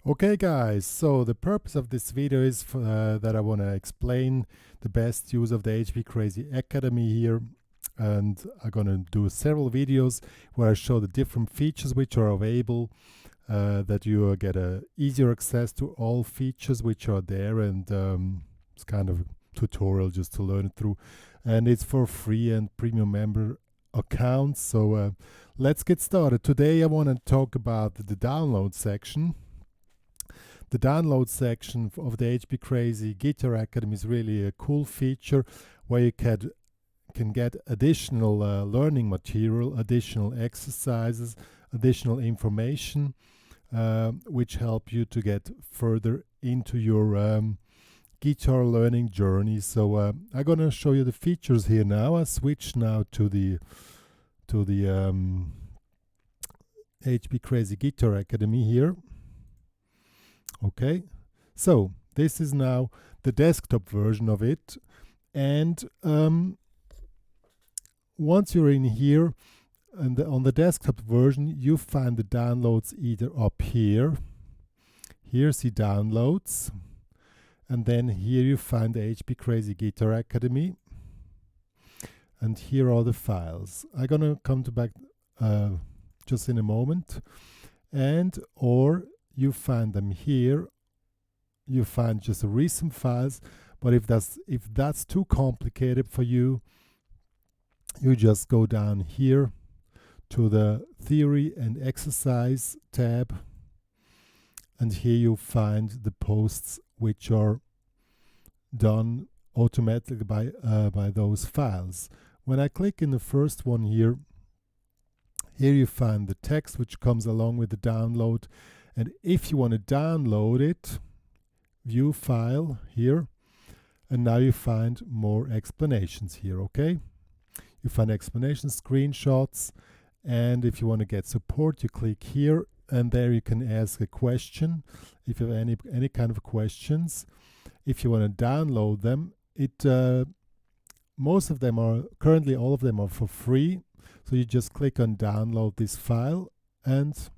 Okay guys, so the purpose of this video is that I want to explain the best use of the HPCrazy Academy here, and I'm going to do several videos where I show the different features which are available, that you get a easier access to all features which are there, and it's kind of a tutorial just to learn it through, and it's for free and premium member accounts. So let's get started. Today I want to talk about the download section. The download section of the HPCrazy Guitar Academy is really a cool feature where you can get additional learning material, additional exercises, additional information, which help you to get further into your guitar learning journey. So I'm going to show you the features here now. I switch now to the HPCrazy Guitar Academy here. Okay, so this is now the desktop version of it, and once you're in here and on the desktop version, you find the downloads either up here. Here's the downloads, and then here you find the HPCrazy Guitar Academy, and here are the files. I'm gonna come to back just in a moment, and or you find them here. You find just the recent files, but if that's too complicated for you, you just go down here to the theory and exercise tab, and here you find the posts which are done automatically by those files. When I click in the first one here you find the text which comes along with the download. And if you want to download it, view file here, and now you find more explanations here. Okay, you find explanations, screenshots, and if you want to get support, you click here, and there you can ask a question if you have any kind of questions. If you want to download them, most of them are currently, all of them are for free, so you just click on download this file, and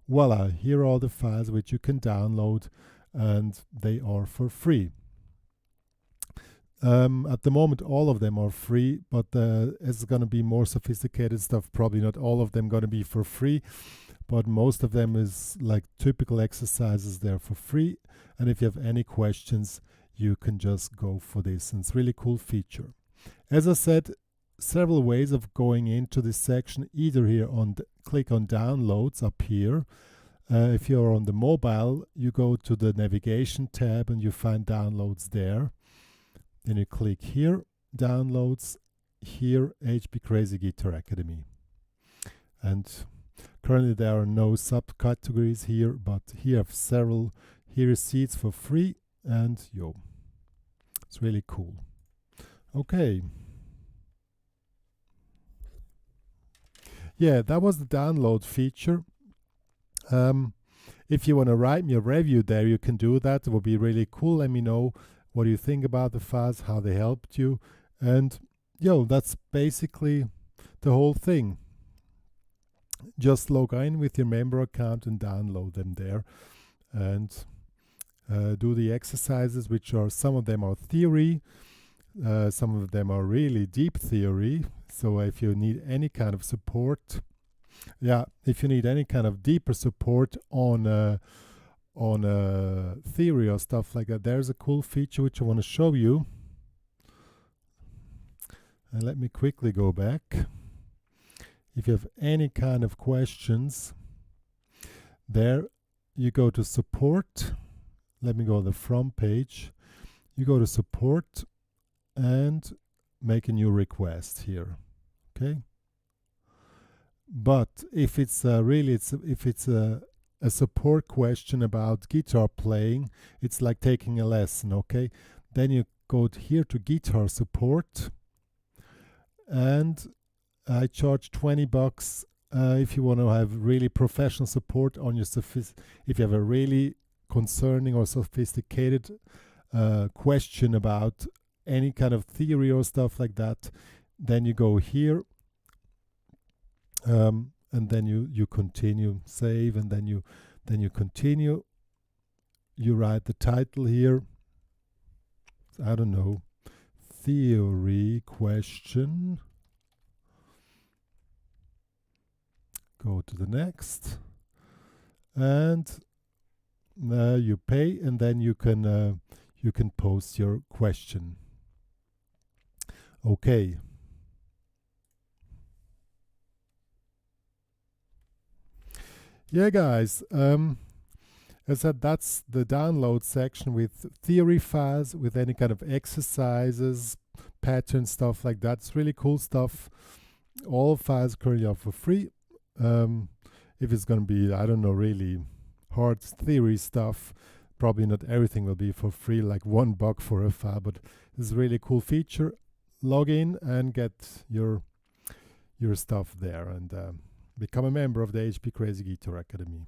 voila, here are the files which you can download, and they are for free. At the moment all of them are free, but it's going to be more sophisticated stuff. Probably not all of them going to be for free, but most of them is like typical exercises. They're for free, and if you have any questions you can just go for this, and it's a really cool feature. As I said, several ways of going into this section. Either here click on downloads up here. If you're on the mobile, you go to the navigation tab and you find downloads there. Then you click here, downloads, here HPCrazy Guitar Academy. And currently there are no subcategories here, but here have several. Here is seats for free, and it's really cool. Okay. Yeah, that was the download feature. If you want to write me a review there, you can do that. It will be really cool. Let me know what you think about the files, how they helped you, and that's basically the whole thing. Just log in with your member account and download them there, and do the exercises, which are, some of them are theory, some of them are really deep theory. So if you need any kind of support, if you need any kind of deeper support on theory or stuff like that, there's a cool feature which I want to show you. And let me quickly go back. If you have any kind of questions, there you go to support. Let me go to the front page. You go to support and make a new request here. Okay. But if it's a support question about guitar playing, it's like taking a lesson. Okay, then you go here to guitar support, and I charge $20 if you want to have really professional support on your if you have a really concerning or sophisticated question about any kind of theory or stuff like that. Then you go here, and then you continue, save, and then you continue, you write the title here. I don't know, theory question. Go to the next, and you pay, and then you can post your question. Okay. Yeah, guys. As I said, that's the download section with theory files, with any kind of exercises, pattern stuff like that. It's really cool stuff. All files currently are for free. If it's going to be, I don't know, really hard theory stuff, probably not everything will be for free, like $1 for a file, but it's a really cool feature. Log in and get your stuff there, and become a member of the HPCrazy Guitar Academy.